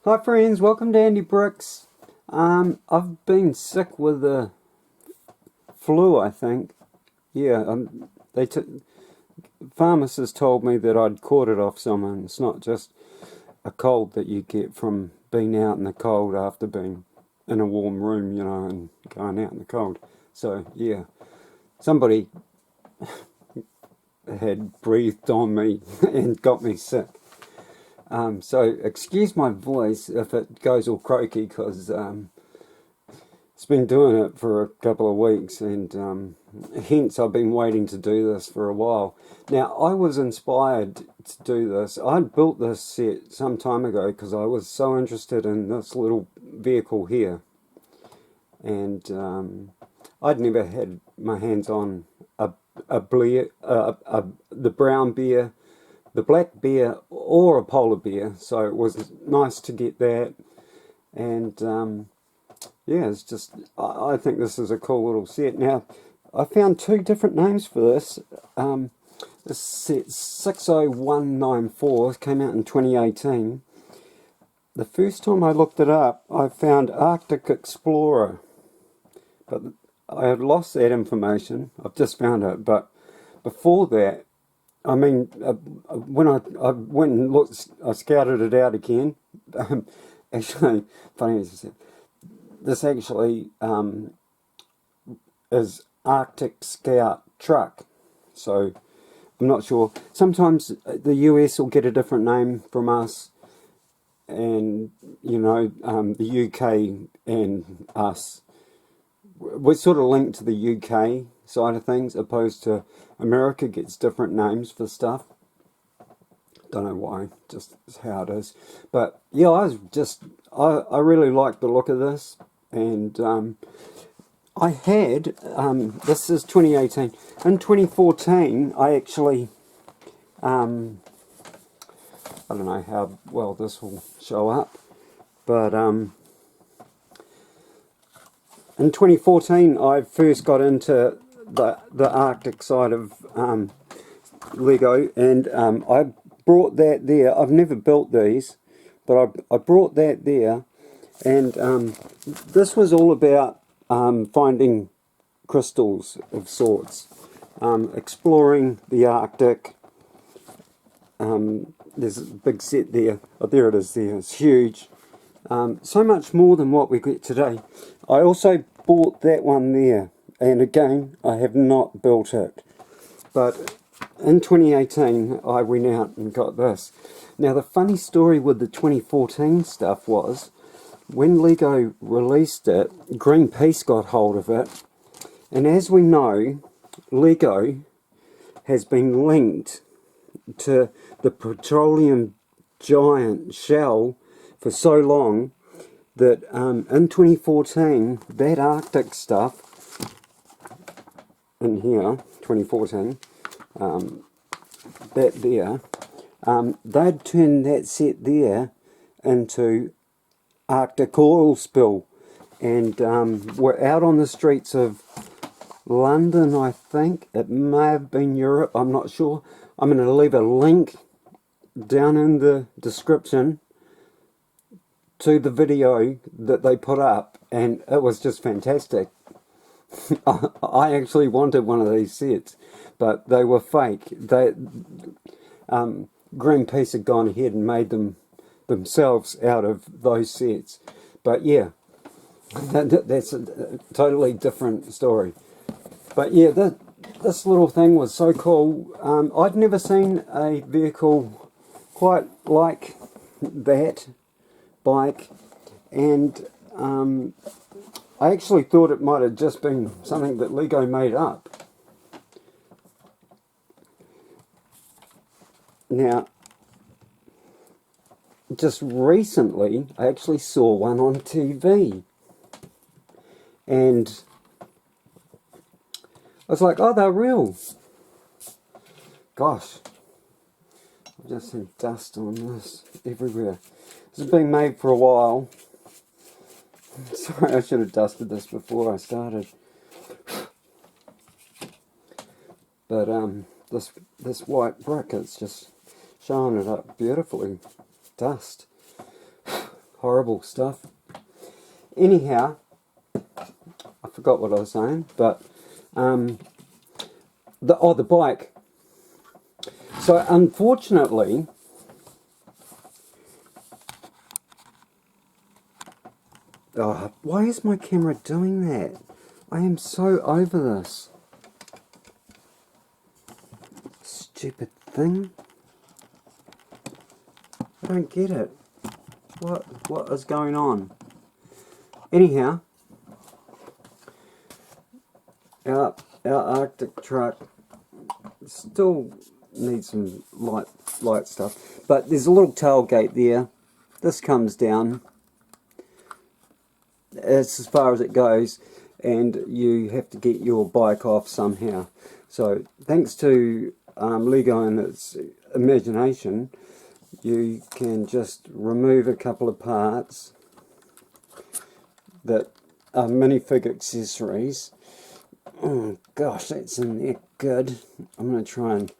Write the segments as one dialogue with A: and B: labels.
A: Hi friends, welcome to Andy Bricks. I've been sick with the flu, I think. Yeah, pharmacist told me that I'd caught it off someone. It's not just a cold that you get from being out in the cold after being in a warm room, and going out in the cold. So, yeah, somebody had breathed on me and got me sick. So excuse my voice if it goes all croaky, because it's been doing it for a couple of weeks, and hence I've been waiting to do this for a while. Now, I was inspired to do this. I'd built this set some time ago because I was so interested in this little vehicle here, and I'd never had my hands on the brown bear, the black bear, or a polar bear, so it was nice to get that. And yeah, it's just, I think this is a cool little set. Now, I found two different names for this. This set 60194 came out in 2018. The first time I looked it up, I found Arctic Explorer, but I had lost that information. I've just found it, but before that, I mean, when I went and looked, I scouted it out again. Actually, funny as you said, this actually is Arctic Scout Truck. So, I'm not sure. Sometimes the US will get a different name from us, and, the UK and us, we're sort of linked to the UK side of things, opposed to America gets different names for stuff. Don't know why, just how it is. But yeah, I really like the look of this, and I had this is 2018. In 2014, I actually I don't know how well this will show up, but in 2014, I first got into the Arctic side of Lego, and I brought that there. I've never built these, but I brought that there, and this was all about finding crystals of sorts, exploring the Arctic. There's a big set there. Oh, there it is there. It's huge. So much more than what we get today. I also bought that one there, and again, I have not built it. But in 2018, I went out and got this. Now, the funny story with the 2014 stuff was, when Lego released it, Greenpeace got hold of it, and as we know, Lego has been linked to the Petroleum Giant Shell for so long that in 2014, that Arctic stuff in here, 2014, that there, they'd turned that set there into Arctic oil spill, and we're out on the streets of London, I think. It may have been Europe, I'm not sure. I'm going to leave a link down in the description to the video that they put up, and it was just fantastic. I actually wanted one of these sets, but they were fake. Greenpeace had gone ahead and made them themselves out of those sets. But yeah, that's a totally different story. But yeah, this little thing was so cool. I'd never seen a vehicle quite like that bike, and I actually thought it might have just been something that Lego made up. Now, just recently, I actually saw one on TV, and I was like, oh, they're real. Gosh, I've just seen dust on this everywhere. This has been made for a while. Sorry, I should have dusted this before I started. But this white brick, it's just showing it up beautifully. Dust. horrible stuff. Anyhow, I forgot what I was saying, but the bike. So unfortunately, why is my camera doing that? I am so over this. Stupid thing. I don't get it. What is going on? Anyhow, our Arctic truck still needs some light stuff, but there's a little tailgate there. This comes down as far as it goes, and you have to get your bike off somehow. So thanks to Lego and its imagination, you can just remove a couple of parts that are minifig accessories. Oh gosh, that's in there good. I'm going to try and...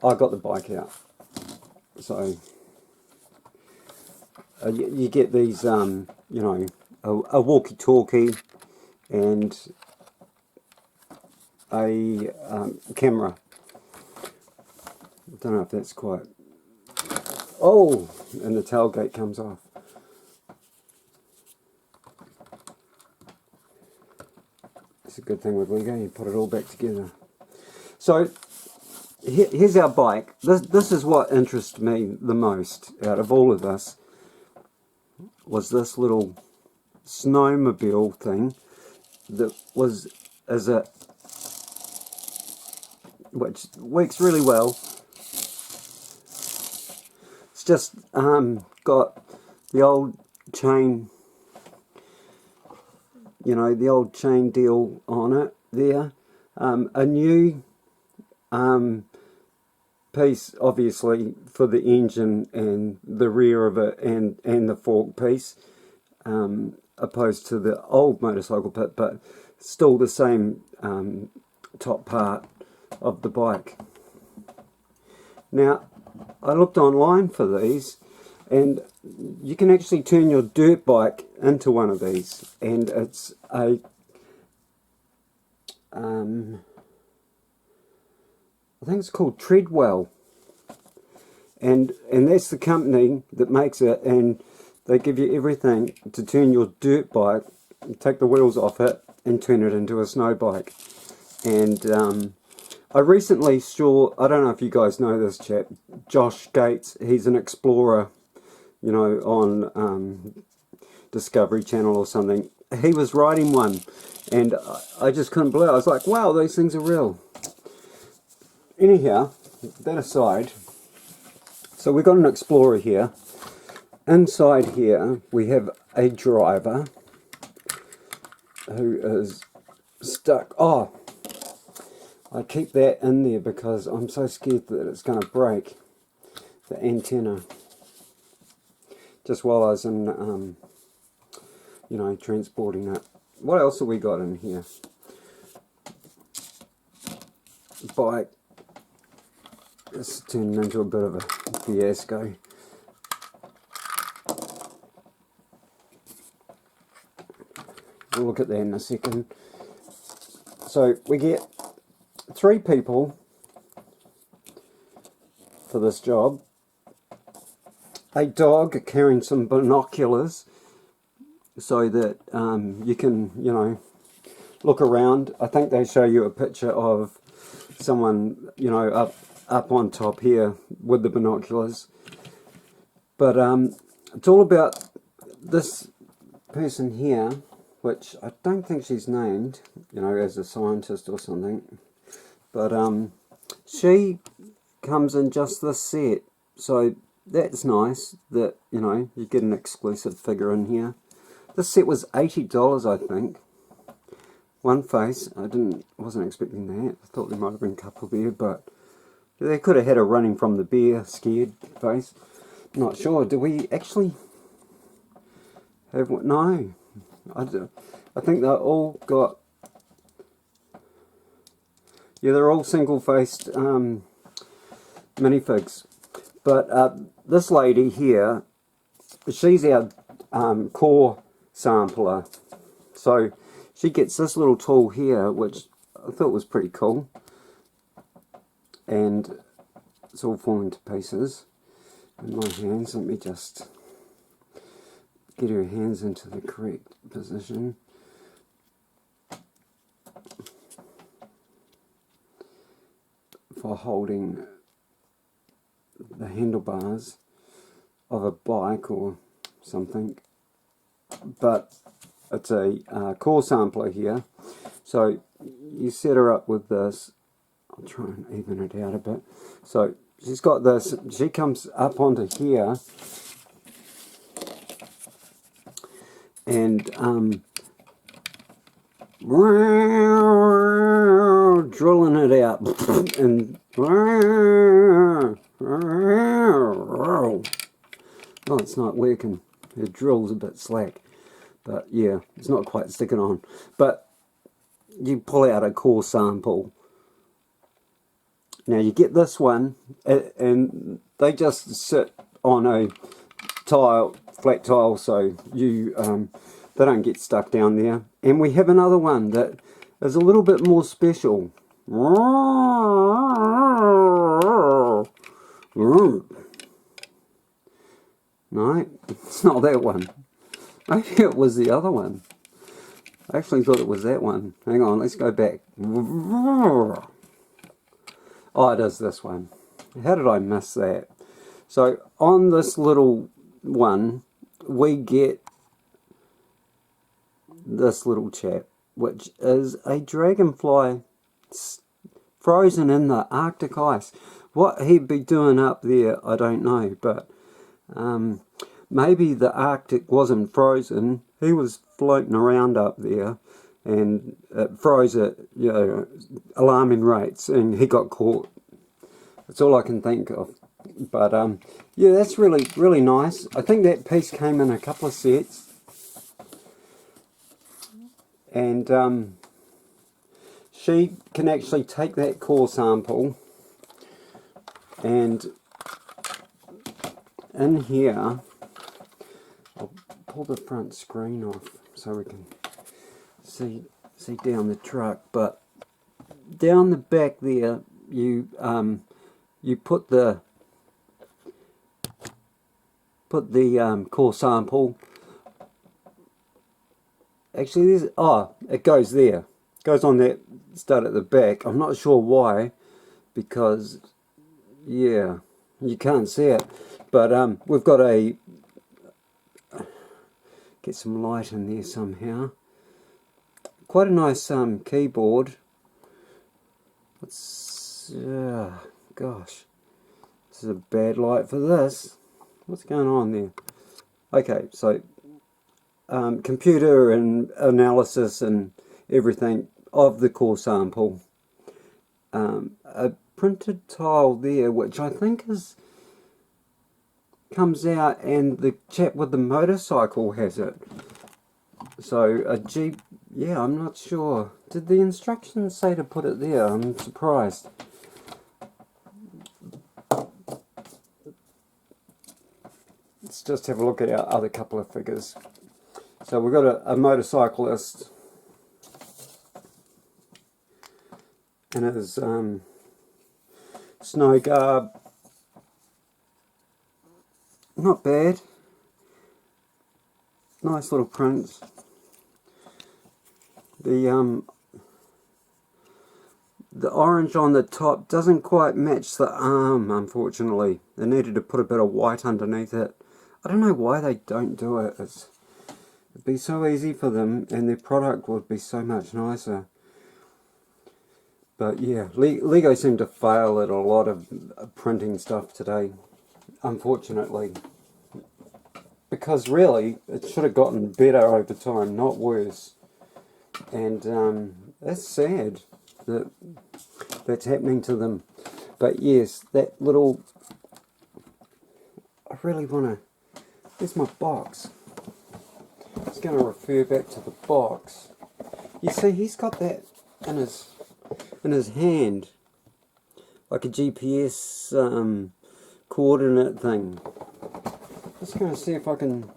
A: I got the bike out. So you get these, you know, a walkie-talkie and a camera. I don't know if that's quite... Oh! And the tailgate comes off. It's a good thing with Lego, you put it all back together. So, here's our bike. This is what interests me the most out of all of this, was this little snowmobile thing that was which works really well. It's just got the old chain, you know, the old chain deal on it there. A new piece, obviously, for the engine and the rear of it, and the fork piece, opposed to the old motorcycle pit, but still the same top part of the bike. Now, I looked online for these, and you can actually turn your dirt bike into one of these, and it's a I think it's called Treadwell, and that's the company that makes it, and they give you everything to turn your dirt bike, take the wheels off it and turn it into a snow bike. And I recently saw, I don't know if you guys know this chap, Josh Gates. He's an explorer, you know, on Discovery Channel or something. He was riding one, and I just couldn't believe it. I was like, wow, these things are real. Anyhow, that aside, so we've got an Explorer here. Inside here we have a driver who is stuck. Oh, I keep that in there because I'm so scared that it's going to break the antenna. Just while I was in, you know, transporting it. What else have we got in here? Bike. It's turned into a bit of a fiasco. We'll look at that in a second. So we get 3 people for this job. A dog carrying some binoculars so that you can, you know, look around. I think they show you a picture of someone, you know, up on top here with the binoculars. But it's all about this person here, which I don't think she's named, you know, as a scientist or something. But she comes in just this set, so that's nice that, you know, you get an exclusive figure in here. This set was $80, I think. One face. I wasn't expecting that. I thought there might have been a couple there, but they could have had a running from the bear scared face. Not sure. Do we actually have one? No. I think they're all got... Yeah, they're all single-faced minifigs. But this lady here, she's our core sampler. So she gets this little tool here, which I thought was pretty cool, and it's all falling to pieces in my hands. Let me just get her hands into the correct position. For holding the handlebars of a bike or something, but it's a core sampler here. So you set her up with this. I'll try and even it out a bit. So she's got this, she comes up onto here, and drilling it out, and oh, it's not working. The drill's a bit slack, but yeah, it's not quite sticking on. But you pull out a core sample. Now you get this one, and they just sit on a tile, flat tile, so you they don't get stuck down there. And we have another one that is a little bit more special. No, it's not that one. Maybe it was the other one. I actually thought it was that one. Hang on, let's go back. Oh, it is this one. How did I miss that? So on this little one, we get this little chap, which is a dragonfly frozen in the Arctic ice. What he'd be doing up there, I don't know, but maybe the Arctic wasn't frozen. He was floating around up there, and it froze at, you know, alarming rates, and he got caught. That's all I can think of. But yeah, that's really, really nice. I think that piece came in a couple of sets. And she can actually take that core sample, and in here, I'll pull the front screen off so we can see down the truck. But down the back there, you put the core sample. Actually, it goes there. It goes on that stud at the back. I'm not sure why, because, yeah, you can't see it. But we've got get some light in there somehow. Quite a nice keyboard. Gosh, this is a bad light for this. What's going on there? Okay, so computer and analysis and everything of the core sample. A printed tile there, which I think comes out, and the chap with the motorcycle has it. So a Jeep, yeah, I'm not sure. Did the instructions say to put it there? I'm surprised. Let's just have a look at our other couple of figures. So we've got a motorcyclist in his snow garb. Not bad. Nice little prints. The orange on the top doesn't quite match the arm, unfortunately. They needed to put a bit of white underneath it. I don't know why they don't do it. It'd be so easy for them, and their product would be so much nicer. But yeah, Lego seem to fail at a lot of printing stuff today, unfortunately. Because really, it should have gotten better over time, not worse. And that's sad that that's happening to them. But yes, that little... I really want to... Where's my box? I was going to refer back to the box. You see, he's got that in his hand, like a GPS coordinate thing. Just going to see if I can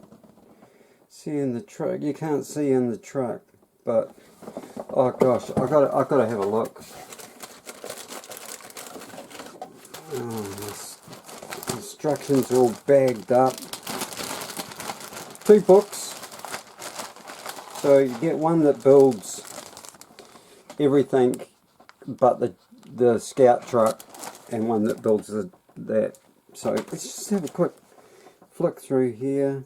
A: see in the truck. You can't see in the truck, but oh gosh, I gotta have a look. The instructions are all bagged up. 2 books. So you get one that builds everything but the scout truck, and one that builds that. So let's just have a quick flick through here,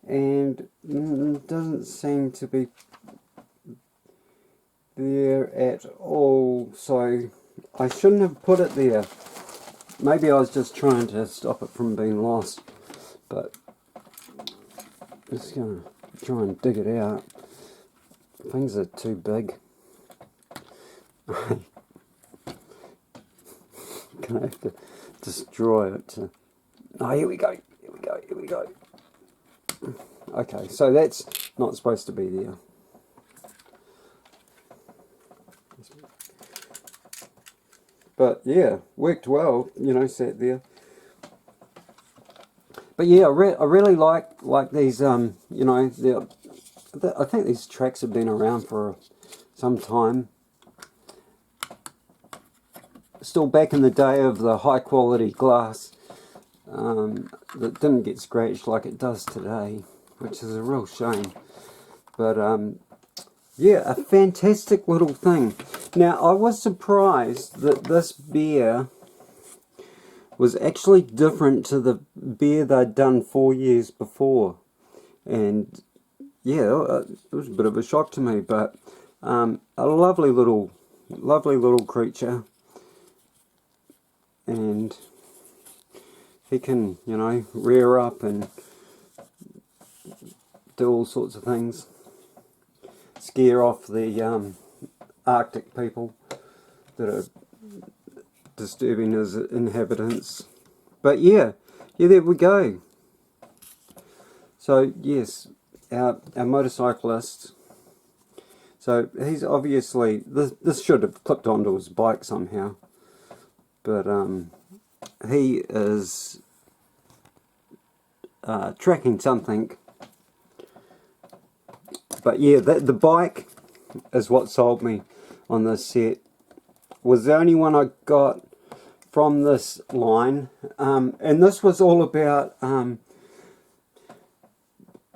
A: and it doesn't seem to be there at all, so I shouldn't have put it there. Maybe I was just trying to stop it from being lost, but I'm just going to try and dig it out. Things are too big. Gonna have to destroy it. Oh, here we go. Here we go. Here we go. Okay, so that's not supposed to be there. But yeah, worked well. You know, sat there. But yeah, I really like these. You know, I think these tracks have been around for some time. Still back in the day of the high quality glass that didn't get scratched like it does today, which is a real shame. But yeah, a fantastic little thing. Now, I was surprised that this beer was actually different to the beer they'd done 4 years before. And yeah, it was a bit of a shock to me, but a lovely little creature. And he can, you know, rear up and do all sorts of things. Scare off the Arctic people that are disturbing his inhabitants. But yeah, there we go. So yes, our motorcyclist. So he's obviously, this should have clipped onto his bike somehow. But he is tracking something. But yeah, the bike is what sold me on this set. Was the only one I got from this line. And this was all about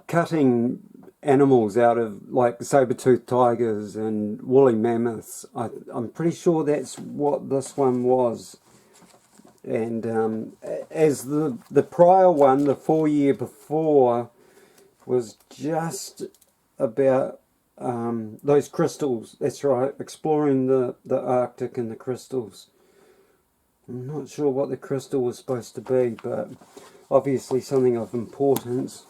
A: cutting animals out of, like, saber-toothed tigers and woolly mammoths. I'm pretty sure that's what this one was. And as the prior one, the 4 year before, was just about those crystals. That's right, exploring the Arctic and the crystals. I'm not sure what the crystal was supposed to be, but obviously something of importance.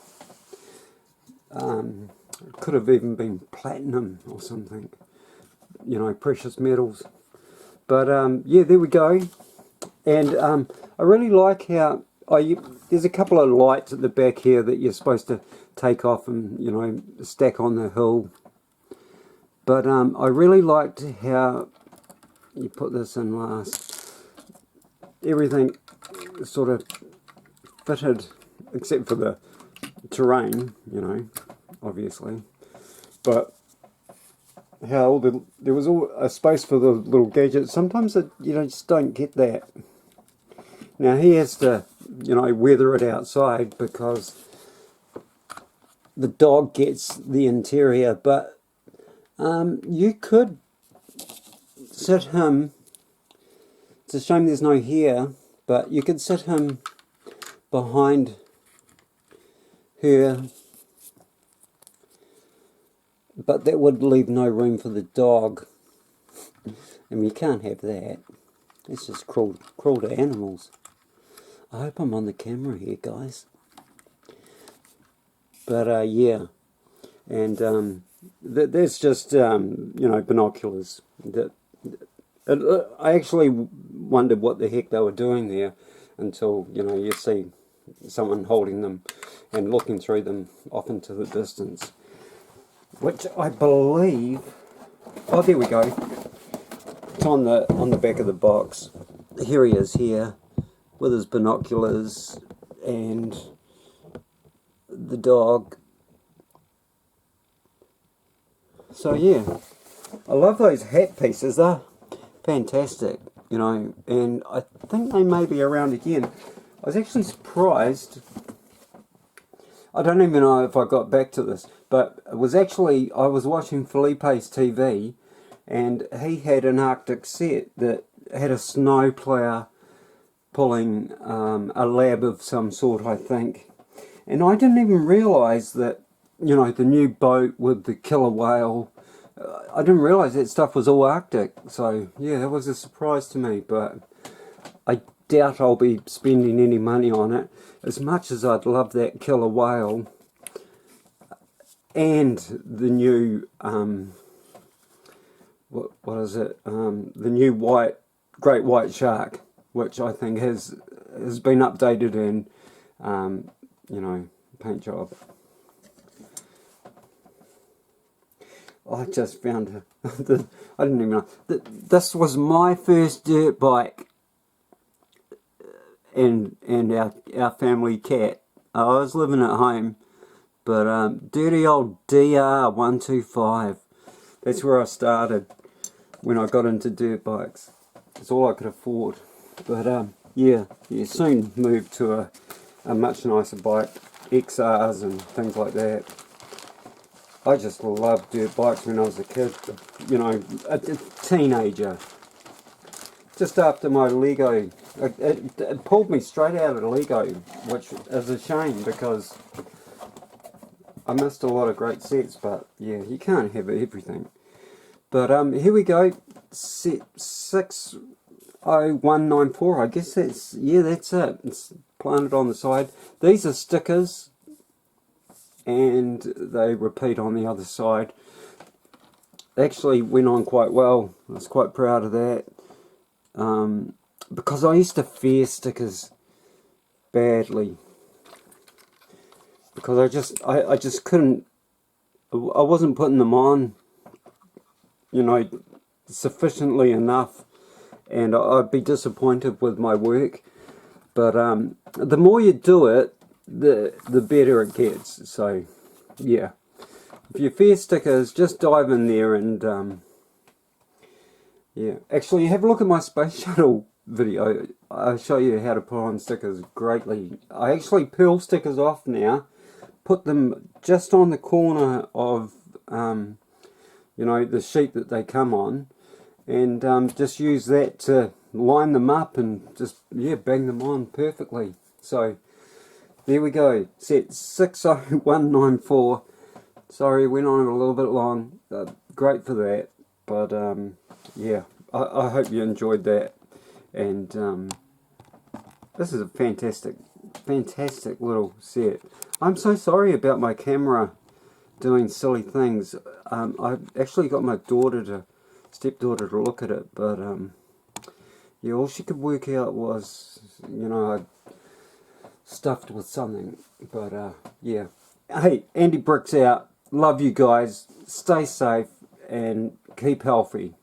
A: It could have even been platinum or something, you know, precious metals. But yeah, there we go. And I really like how there's a couple of lights at the back here that you're supposed to take off and, you know, stack on the hill. But I really liked how you put this in last. Everything sort of fitted, except for the terrain, you know, obviously. But how there was all a space for the little gadgets. Sometimes you just don't get that. Now he has to, you know, weather it outside because the dog gets the interior. But you could sit him. It's a shame there's no hair, but you could sit him behind her, but that would leave no room for the dog, and you can't have that. It's just cruel to animals. I hope I'm on the camera here, guys. But yeah, and there's just you know, binoculars. I actually wondered what the heck they were doing there until, you know, you see someone holding them and looking through them off into the distance, which I believe, oh, there we go, it's on the back of the box. Here he is here with his binoculars and the dog So yeah, I love those hat pieces. They're fantastic, you know, and I think they may be around again. I was actually surprised. I don't even know if I got back to this, but it was actually, I was watching Felipe's TV, and he had an Arctic set that had a snowplow pulling a lab of some sort, I think. And I didn't even realise that, you know, the new boat with the killer whale, I didn't realise that stuff was all Arctic. So, yeah, that was a surprise to me, but I doubt I'll be spending any money on it. As much as I'd love that killer whale and the new, what is it? The new great white shark, which I think has been updated and, you know, paint job. I just found I didn't even know this was my first dirt bike, and our family cat. I was living at home, but dirty old DR125. That's where I started when I got into dirt bikes. It's all I could afford. But yeah, soon moved to a much nicer bike, XRs and things like that. I just loved dirt bikes when I was a kid, you know, a teenager. Just after my Lego, it pulled me straight out of the Lego, which is a shame because I missed a lot of great sets, but yeah, you can't have everything. But here we go, set 60194, I guess that's it. It's planted on the side. These are stickers, and they repeat on the other side. They actually went on quite well. I was quite proud of that. Because I used to fear stickers badly. Because I just couldn't, I wasn't putting them on, you know, sufficiently enough. And I'd be disappointed with my work. But the more you do it, the better it gets. So yeah, if you fear stickers, just dive in there and yeah, actually have a look at my space shuttle video. I show you how to put on stickers greatly. I actually peel stickers off now, put them just on the corner of you know, the sheet that they come on, and just use that to line them up and just, yeah, bang them on perfectly. So there we go, set 60194. Sorry, went on a little bit long. Great for that, but yeah, I hope you enjoyed that. And this is a fantastic little set. I'm so sorry about my camera doing silly things. I actually got my stepdaughter to look at it, but yeah, all she could work out was, you know, I stuffed with something. But yeah, hey, Andy Bricks out. Love you guys. Stay safe and keep healthy.